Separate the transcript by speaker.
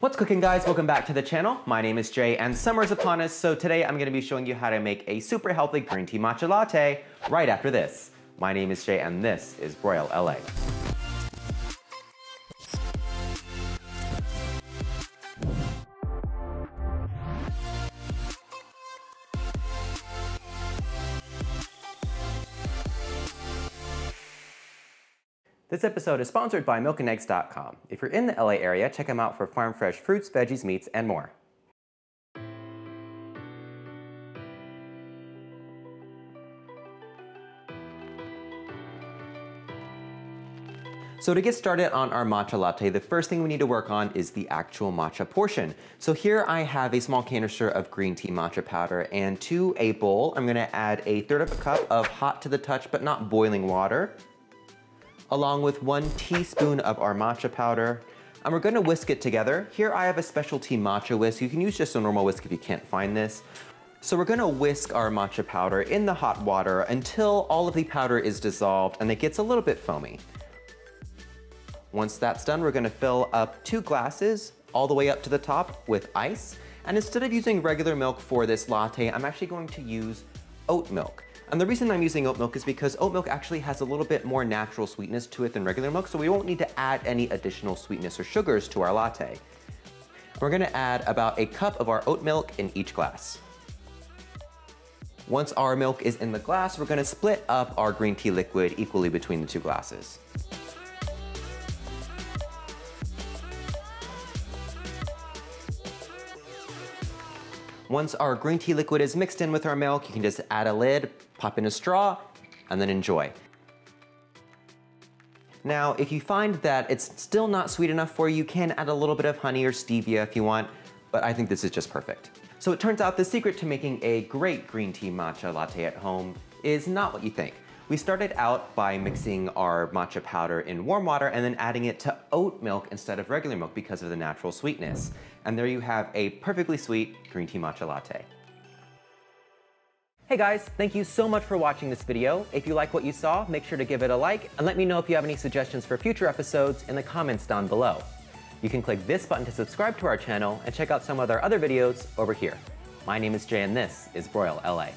Speaker 1: What's cooking, guys? Welcome back to the channel. My name is Jay and summer's upon us, so today I'm gonna be showing you how to make a super healthy green tea matcha latte right after this. My name is Jay and this is BROIL LA. This episode is sponsored by milkandeggs.com. If you're in the LA area, check them out for farm fresh fruits, veggies, meats, and more. So to get started on our matcha latte, the first thing we need to work on is the actual matcha portion. So here I have a small canister of green tea matcha powder, and to a bowl, I'm gonna add a third of a cup of hot to the touch but not boiling water, along with 1 teaspoon of our matcha powder, and we're gonna whisk it together. Here I have a specialty matcha whisk. You can use just a normal whisk if you can't find this. So we're gonna whisk our matcha powder in the hot water until all of the powder is dissolved and it gets a little bit foamy. Once that's done, we're gonna fill up 2 glasses all the way up to the top with ice. And instead of using regular milk for this latte, I'm actually going to use oat milk. And the reason I'm using oat milk is because oat milk actually has a little bit more natural sweetness to it than regular milk, so we won't need to add any additional sweetness or sugars to our latte. We're gonna add about a cup of our oat milk in each glass. Once our milk is in the glass, we're gonna split up our green tea liquid equally between the 2 glasses. Once our green tea liquid is mixed in with our milk, you can just add a lid, pop in a straw, and then enjoy. Now, if you find that it's still not sweet enough for you, you can add a little bit of honey or stevia if you want, but I think this is just perfect. So it turns out the secret to making a great green tea matcha latte at home is not what you think. We started out by mixing our matcha powder in warm water and then adding it to oat milk instead of regular milk because of the natural sweetness. And there you have a perfectly sweet green tea matcha latte. Hey guys, thank you so much for watching this video. If you like what you saw, make sure to give it a like and let me know if you have any suggestions for future episodes in the comments down below. You can click this button to subscribe to our channel and check out some of our other videos over here. My name is Jay and this is BROIL LA.